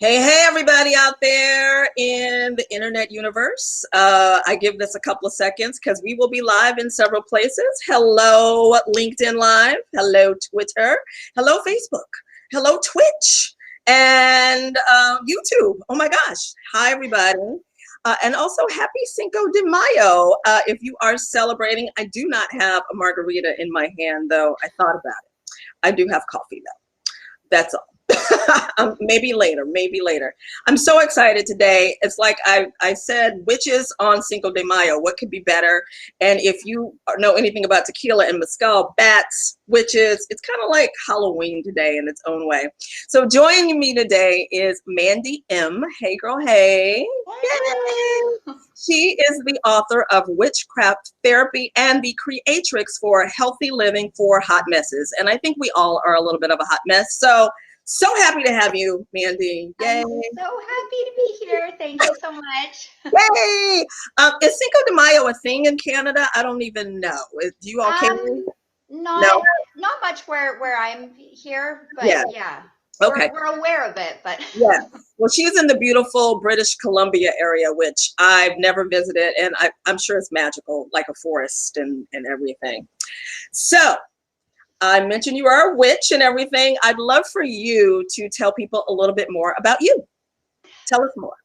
Hey, everybody out there in the internet universe. I give this a couple of seconds because we will be live in several places. Hello, LinkedIn Live. Hello, Twitter. Hello, Facebook. Hello, Twitch. And YouTube. Oh my gosh. Hi, everybody. And also, happy Cinco de Mayo. If you are celebrating, I do not have a margarita in my hand, though. I thought about it. I do have coffee, though. That's all. Maybe later, maybe later. I'm so excited today. It's like I said, witches on Cinco de Mayo. What could be better? And if you know anything about tequila and mezcal, bats, witches, it's kind of like Halloween today in its own way. So joining me today is Mandi Em. Hey, girl, hey. Yay. She is the author of Witchcraft Therapy and the creatrix for Healthy Living for Hot Messes. And I think we all are a little bit of a hot mess. So happy to have you, Mandi. Yay. I'm so happy to be here. Thank you so much. Yay. Is Cinco de Mayo a thing in Canada? I don't even know. Do you all care? Not No? not much where I'm here, Yeah. but yeah. Okay. We're aware of it, but Yeah. Well, she's in the beautiful British Columbia area, which I've never visited, and I'm sure it's magical, like a forest and everything. So I mentioned you are a witch and everything. I'd love for you to tell people a little bit more about you. Tell us more.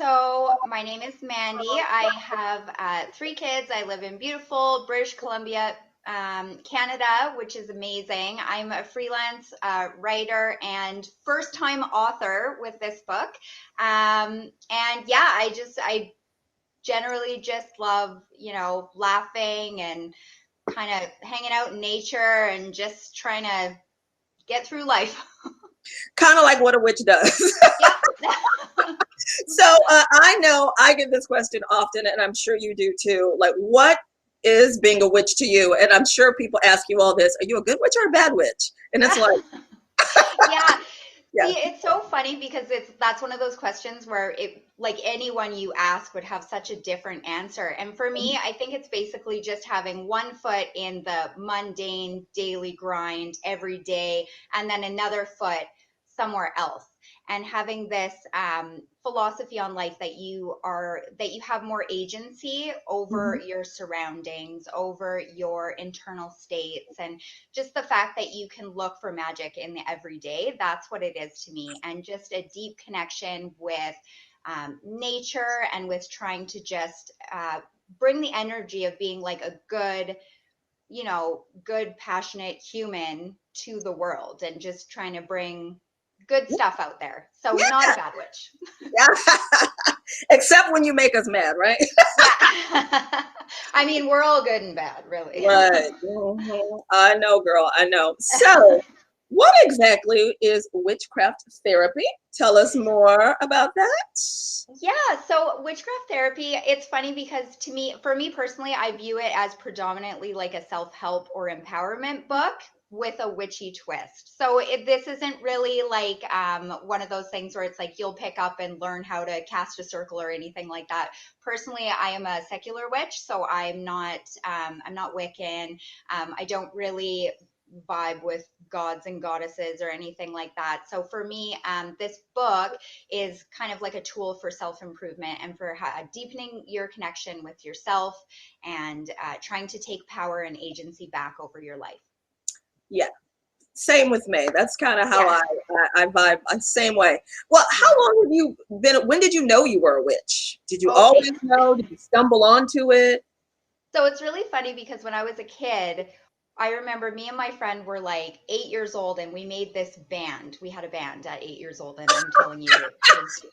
so my name is Mandi. I have 3 kids. I live in beautiful British Columbia, Canada, which is amazing. I'm a freelance writer and first-time author with this book. And yeah, I generally just love, laughing and kind of hanging out in nature and just trying to get through life. Kind of like what a witch does. Yep. So I know I get this question often, and I'm sure you do too. Like, what is being a witch to you? And I'm sure people ask you all this. Are you a good witch or a bad witch? And it's like, Yeah. yeah. See, it's so funny because that's one of those questions where it like anyone you ask would have such a different answer. And for me, I think it's basically just having one foot in the mundane daily grind every day and then another foot somewhere else. And having this philosophy on life that you have more agency over Mhm. your surroundings, over your internal states, and just the fact that you can look for magic in the everyday. That's what it is to me. And just a deep connection with nature and with trying to just bring the energy of being like a good, good, passionate human to the world and just trying to bring good stuff out there. So, not a bad witch. Yeah. Except when you make us mad, right? Yeah. I mean, we're all good and bad, really. Right. I know, girl. I know. So, what exactly is witchcraft therapy? Tell us more about that. Yeah, so witchcraft therapy, it's funny because for me personally, I view it as predominantly like a self-help or empowerment book with a witchy twist. So this isn't really like one of those things where it's like you'll pick up and learn how to cast a circle or anything like that. Personally, I am a secular witch, so I'm not Wiccan. I don't really vibe with gods and goddesses or anything like that. So for me, this book is kind of like a tool for self-improvement and for deepening your connection with yourself and trying to take power and agency back over your life. Yeah. Same with me. That's kind of how Yeah. I vibe. Same way. Well, how Yeah. long have you been? When did you know you were a witch? Did you Okay. always know? Did you stumble onto it? So it's really funny because when I was a kid, I remember me and my friend were like 8 years old and we made this band. We had a band at 8 years old, and I'm telling you, it was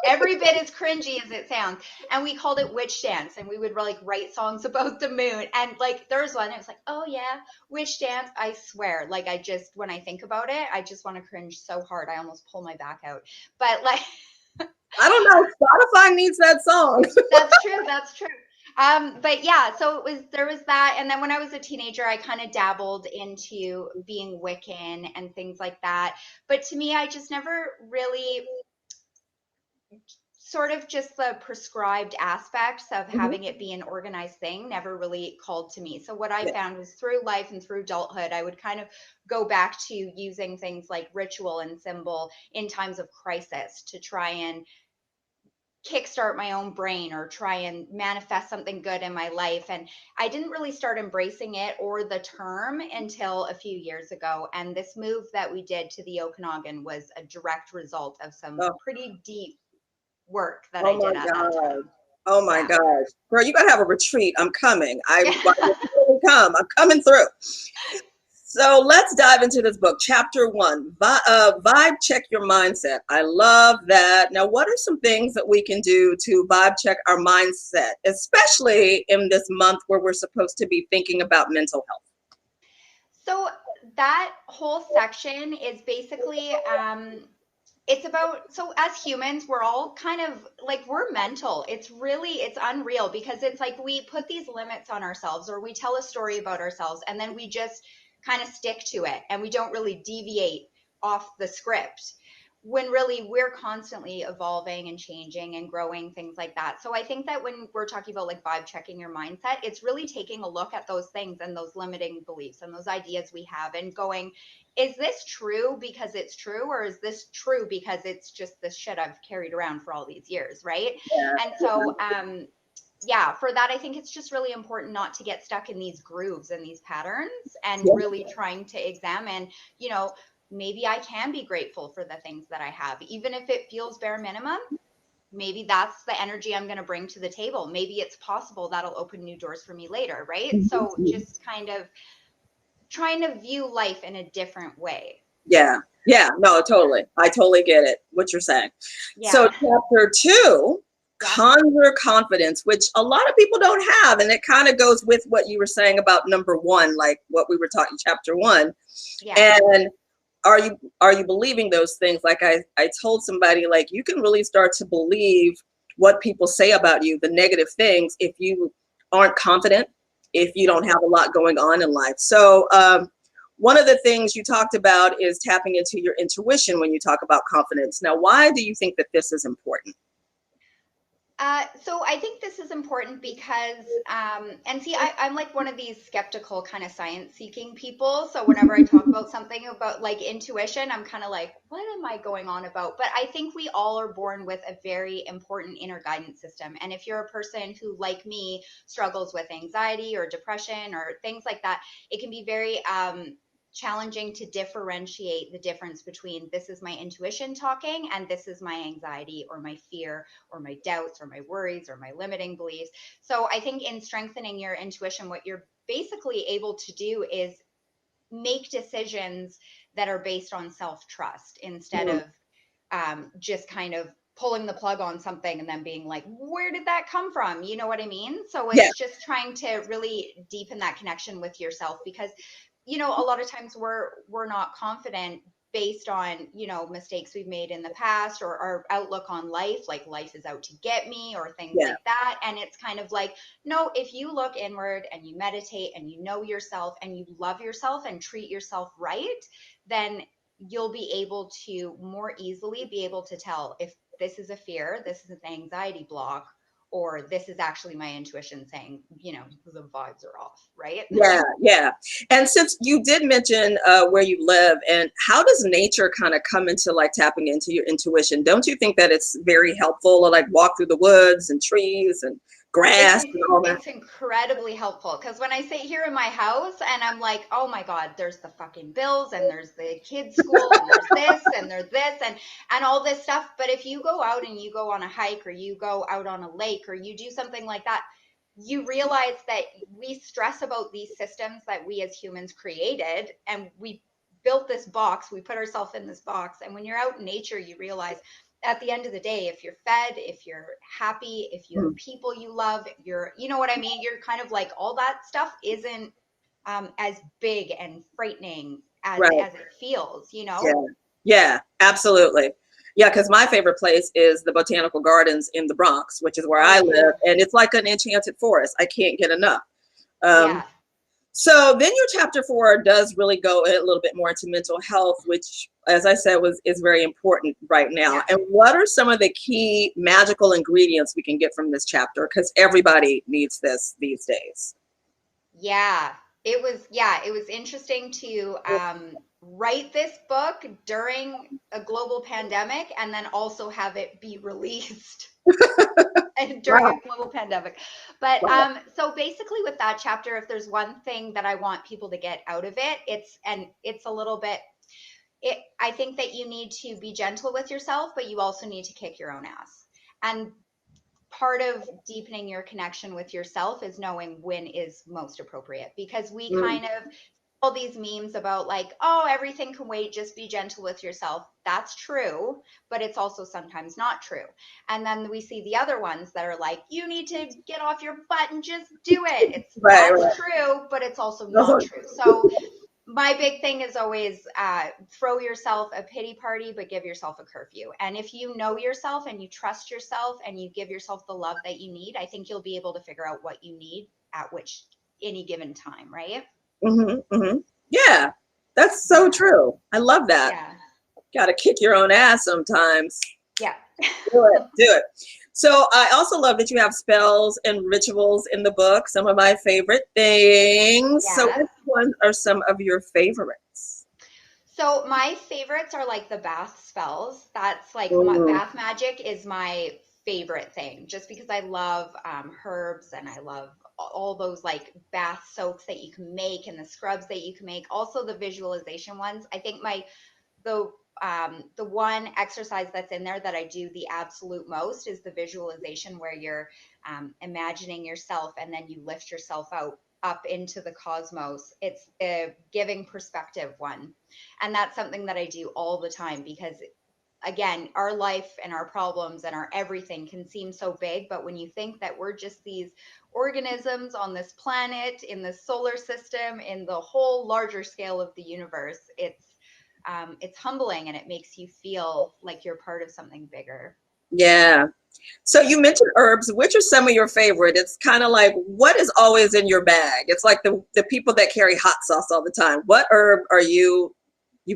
every bit as cringy as it sounds. And we called it Witch Dance, and we would like write songs about the moon. And like there was one, it was like, oh yeah, Witch Dance. I swear, like when I think about it, I just want to cringe so hard. I almost pull my back out. But like I don't know. Spotify needs that song. That's true. That's true. But yeah, so there was that. And then when I was a teenager, I kind of dabbled into being Wiccan and things like that. But to me, I just never really sort of just the prescribed aspects of having it be an organized thing never really called to me. So what I found was through life and through adulthood, I would kind of go back to using things like ritual and symbol in times of crisis to try and kickstart my own brain or try and manifest something good in my life. And I didn't really start embracing it or the term until a few years ago. And this move that we did to the Okanagan was a direct result of some Oh, pretty deep work that I oh my did at that God. time. Oh my Yeah. gosh. Girl, you gotta have a retreat. I'm coming. I will totally come. I'm coming through. So let's dive into this book. Chapter 1, Vibe Check Your Mindset. I love that. Now, what are some things that we can do to vibe check our mindset, especially in this month where we're supposed to be thinking about mental health? So that whole section is basically it's about, so as humans we're all kind of like, we're mental. It's unreal because it's like we put these limits on ourselves, or we tell a story about ourselves and then we just kind of stick to it and we don't really deviate off the script, when really we're constantly evolving and changing and growing, things like that. So I think that when we're talking about like vibe checking your mindset, it's really taking a look at those things and those limiting beliefs and those ideas we have and going, is this true because it's true, or is this true because it's just this shit I've carried around for all these years, right? Yeah. And so yeah, for that I think it's just really important not to get stuck in these grooves and these patterns, and Yeah. really trying to examine, you know, maybe I can be grateful for the things that I have, even if it feels bare minimum. Maybe that's the energy I'm going to bring to the table. Maybe it's possible that'll open new doors for me later, right? So just kind of trying to view life in a different way. Yeah. Yeah. No, totally. I totally get it, what you're saying. So Yeah. chapter 2, Yeah. conjure confidence, which a lot of people don't have. And it kind of goes with what you were saying about number 1, like what we were talking chapter 1. Yeah. And are you believing those things? Like I told somebody, like, you can really start to believe what people say about you, the negative things, if you aren't confident, if you don't have a lot going on in life. So one of the things you talked about is tapping into your intuition when you talk about confidence. Now, why do you think that this is important? So I think this is important because, and see, I'm like one of these skeptical kind of science seeking people. So whenever I talk about something about like intuition, I'm kind of like, what am I going on about? But I think we all are born with a very important inner guidance system. And if you're a person who, like me, struggles with anxiety or depression or things like that, it can be very, challenging to differentiate the difference between this is my intuition talking and this is my anxiety or my fear or my doubts or my worries or my limiting beliefs. So I think in strengthening your intuition, what you're basically able to do is make decisions that are based on self-trust instead Mm, of just kind of pulling the plug on something and then being like, where did that come from? You know what I mean? So yeah, it's just trying to really deepen that connection with yourself, because you know, a lot of times we're not confident based on, you know, mistakes we've made in the past, or our outlook on life, like life is out to get me or things yeah, like that. And it's kind of like, no, if you look inward and you meditate and you know yourself and you love yourself and treat yourself right, then you'll be able to more easily be able to tell if this is a fear, this is an anxiety block, or this is actually my intuition saying, you know, the vibes are off, right? yeah, yeah. And since you did mention where you live, and how does nature kind of come into like tapping into your intuition? Don't you think that it's very helpful to like walk through the woods and trees and It's grass and all that? it's incredibly helpful, because when I sit here in my house and I'm like, oh my God, there's the fucking bills and there's the kids' school and there's this and there's this and all this stuff. But if you go out and you go on a hike or you go out on a lake or you do something like that, you realize that we stress about these systems that we as humans created, and we built this box, we put ourselves in this box. And when you're out in nature, you realize at the end of the day, if you're fed, if you're happy, if you have Mm, people you love, you're, you know what I mean? You're kind of like, all that stuff isn't as big and frightening right. as it feels, you Yeah. know? Yeah, absolutely. Yeah, because my favorite place is the Botanical Gardens in the Bronx, which is where I Oh, live, and it's like an enchanted forest. I can't get enough. yeah. So then your chapter 4 does really go a little bit more into mental health, which as I said, is very important right now. Yeah. And what are some of the key magical ingredients we can get from this chapter? Because everybody needs this these days. Yeah, it was interesting to write this book during a global pandemic and then also have it be released and during Wow. a global pandemic. But Wow. so basically with that chapter, if there's one thing that I want people to get out of it, it's a little bit I think that you need to be gentle with yourself, but you also need to kick your own ass. And part of deepening your connection with yourself is knowing when is most appropriate, because we Mm, kind of all these memes about like, oh, everything can wait, just be gentle with yourself. That's true, but it's also sometimes not true. And then we see the other ones that are like, you need to get off your butt and just do it. It's right, that's right. true, but it's also Those not are- true. So my big thing is always throw yourself a pity party, but give yourself a curfew. And if you know yourself and you trust yourself and you give yourself the love that you need, I think you'll be able to figure out what you need at which any given time, right? Yeah, that's so Yeah. true. I love that. Yeah. Got to kick your own ass sometimes. Yeah. Do it. Do it. So I also love that you have spells and rituals in the book. Some of my favorite things. So Yes. which ones are some of your favorites? So my favorites are like the bath spells. That's like my Mm. bath magic is my favorite thing, just because I love herbs and I love all those like bath soaks that you can make and the scrubs that you can make. Also the visualization ones. I think the one exercise that's in there that I do the absolute most is the visualization where you're imagining yourself and then you lift yourself out up into the cosmos. It's the giving perspective one. And that's something that I do all the time because again, our life and our problems and our everything can seem so big, but when you think that we're just these organisms on this planet, in the solar system, in the whole larger scale of the universe, it's humbling and it makes you feel like you're part of something bigger. Yeah. So you mentioned herbs. Which are some of your favorite? It's kind of like what is always in your bag? It's like the people that carry hot sauce all the time. What herb are you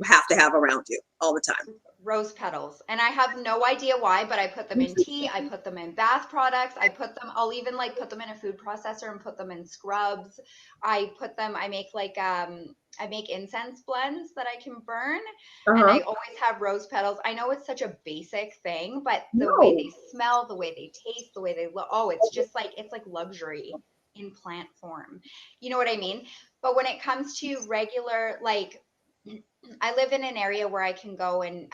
have to have around you all the time? Rose petals. And I have no idea why, but I put them in tea, I put them in bath products, I'll even like put them in a food processor and put them in scrubs. I make like I make incense blends that I can burn, and Uh-huh. I always have rose petals. I know it's such a basic thing, but the way No. they smell, the way they taste, the way they look, oh, it's just like it's like luxury in plant form. You know what I mean? But when it comes to regular like I live in an area where I can go and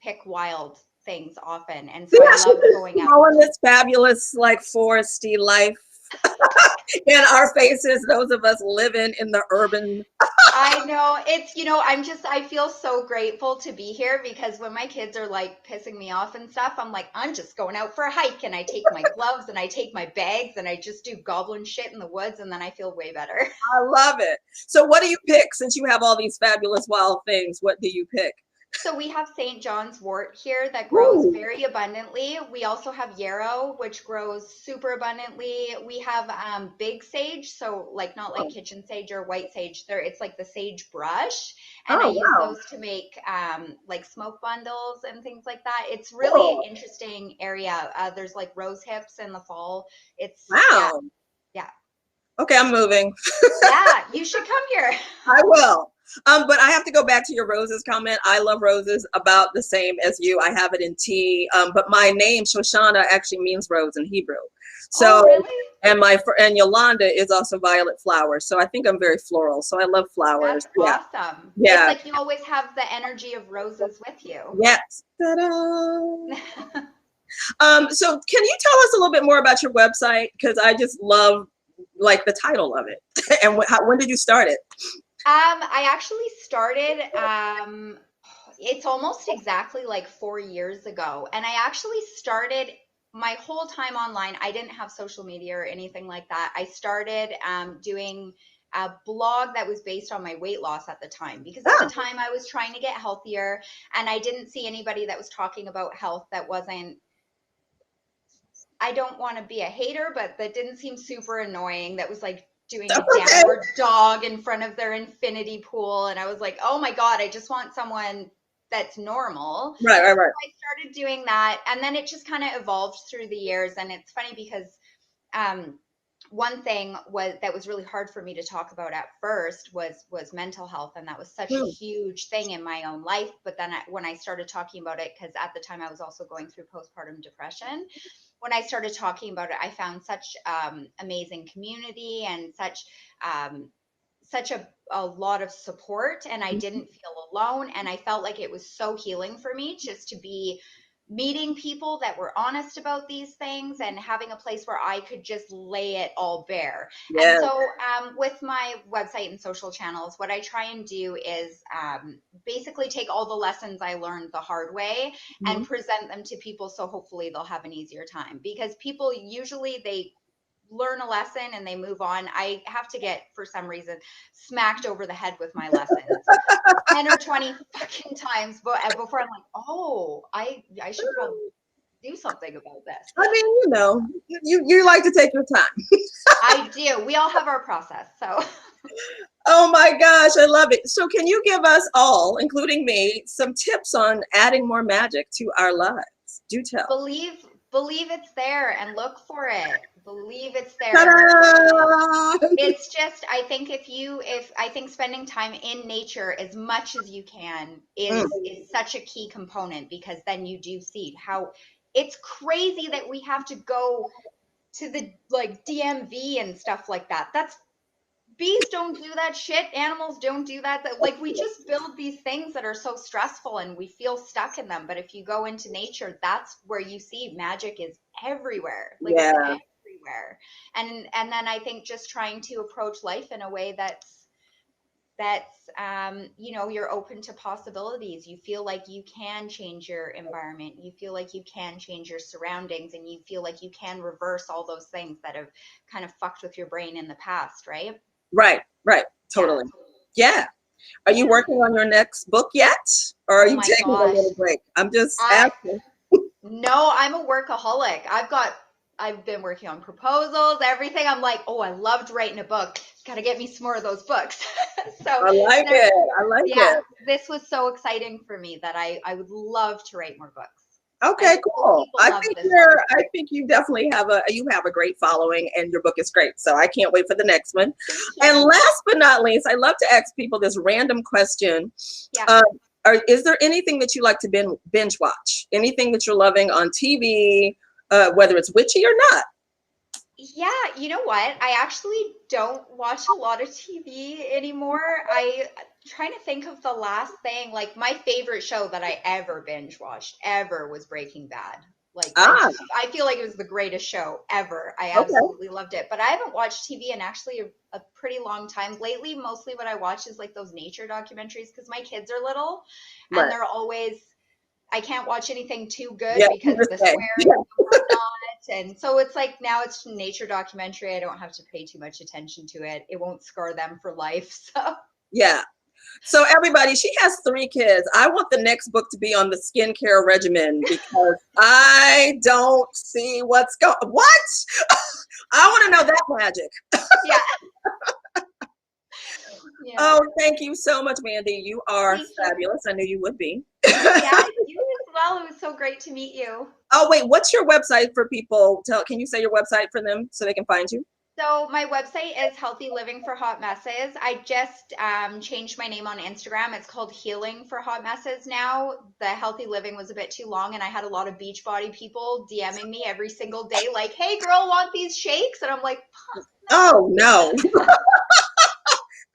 pick wild things often. And See so I how she's love just going out. flowing this fabulous, like foresty life in our faces, those of us living in the urban. I know it's, I feel so grateful to be here because when my kids are like pissing me off and stuff, I'm like, I'm just going out for a hike and I take my gloves and I take my bags and I just do goblin shit in the woods and then I feel way better. I love it. So what do you pick since you have all these fabulous wild things? What do you pick? So we have St. John's wort here that grows Ooh. very abundantly. We also have yarrow, which grows super abundantly. We have big sage, so like not like Oh, kitchen sage or white sage. It's like the sage brush, and I oh use wow. those to make like smoke bundles and things like that. It's really an Cool. interesting area. There's like rose hips in the fall. It's yeah, Wow. yeah, Okay, I'm moving. yeah. You should come here. I will. But I have to go back to your roses comment. I love roses about the same as you. I have it in tea. But my name, Shoshana, actually means rose in Hebrew. Oh, So, really? and Yolanda is also violet flowers. So I think I'm very floral. So I love That's flowers. Yeah. awesome. It's Yeah. like you always have the energy of roses with you. Yes. Ta-da. So can you tell us a little bit more about your website? Because I just love like the title of it. And when did you start it? I actually started, it's almost exactly like 4 years ago. And I actually started my whole time online. I didn't have social media or anything like that. I started doing a blog that was based on my weight loss at the time, because at the Oh, time I was trying to get healthier and I didn't see anybody that was talking about health that wasn't, I don't want to be a hater, but that didn't seem super annoying. That was like doing That's a okay. downward dog in front of their infinity pool. And I was like, oh my God, I just want someone that's normal. Right. So I started doing that. And then it just kind of evolved through the years. And it's funny because one thing that was really hard for me to talk about at first was mental health, and that was such a huge thing in my own life. But then when I started talking about it, because at the time I was also going through postpartum depression, when I started talking about it, I found such amazing community and such a lot of support, and I didn't feel alone, and I felt like it was so healing for me just to be meeting people that were honest about these things and having a place where I could just lay it all bare. Yeah. And so with my website and social channels, what I try and do is basically take all the lessons I learned the hard way and present them to people, so hopefully they'll have an easier time, because people usually they learn a lesson and they move on. I have to get, for some reason, smacked over the head with my lessons 10 or 20 fucking times before I'm like, oh, I should probably do something about this. I mean, you know, you like to take your time. I do. We all have our process. So oh my gosh, I love it. So can you give us all, including me, some tips on adding more magic to our lives? Do tell. Believe it's there and look for it. Believe it's there. Ta-da! It's just, I think I think spending time in nature as much as you can is such a key component, because then you do see how it's crazy that we have to go to the like DMV and stuff like that. Bees don't do that shit. Animals don't do that. Like, we just build these things that are so stressful and we feel stuck in them. But if you go into nature, that's where you see magic is everywhere. Like, it's everywhere. And then I think just trying to approach life in a way that's you're open to possibilities. You feel like you can change your environment. You feel like you can change your surroundings, and you feel like you can reverse all those things that have kind of fucked with your brain in the past, right? Right. Totally. Yeah. Are you working on your next book yet? Or are you taking a little break? I'm just asking. No, I'm a workaholic. I've been working on proposals, everything. I'm like, oh, I loved writing a book. Got to get me some more of those books. So I like it. This was so exciting for me that I would love to write more books. Okay, cool. I think you definitely have a great following, and your book is great. So I can't wait for the next one. And last but not least, I love to ask people this random question. Yeah. Is there anything that you like to binge watch? Anything that you're loving on TV, whether it's witchy or not? Yeah, you know what? I actually don't watch a lot of TV anymore. I trying to think of the last thing. Like, my favorite show that I ever binge watched ever was Breaking Bad. Like, I feel like it was the greatest show ever. I absolutely loved it. But I haven't watched TV in actually a pretty long time. Lately, mostly what I watch is like those nature documentaries, because my kids are little and they're always, I can't watch anything too good because of the swearing and whatnot. And so it's like, now it's nature documentary. I don't have to pay too much attention to it. It won't scar them for life. So yeah. So everybody, she has 3 kids. I want the next book to be on the skincare regimen, because I don't see what's going. What? I want to know that magic. Yeah. Oh, thank you so much, Mandi. You are fabulous. I knew you would be. Yeah, you as well. It was so great to meet you. Oh, wait, what's your website for people? Can you say your website for them so they can find you? So my website is Healthy Living for Hot Messes. I just changed my name on Instagram. It's called Healing for Hot Messes now. The Healthy Living was a bit too long, and I had a lot of Beachbody people DMing me every single day like, hey, girl, want these shakes? And I'm like, oh, no.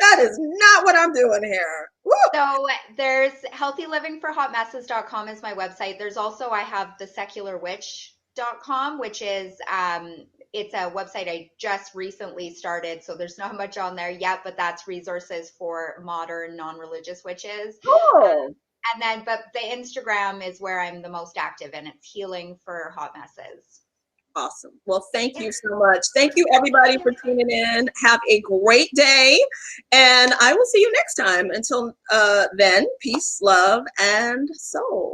That is not what I'm doing here. Woo! So there's healthylivingforhotmesses.com is my website. There's also, I have the secularwitch.com, which is it's a website I just recently started, so there's not much on there yet, but that's resources for modern non-religious witches. Cool. And then, but the Instagram is where I'm the most active, and it's Healing for Hot Messes. Awesome. Well, thank you so much. Thank you, everybody, for tuning in. Have a great day, and I will see you next time. Until then, peace, love, and soul.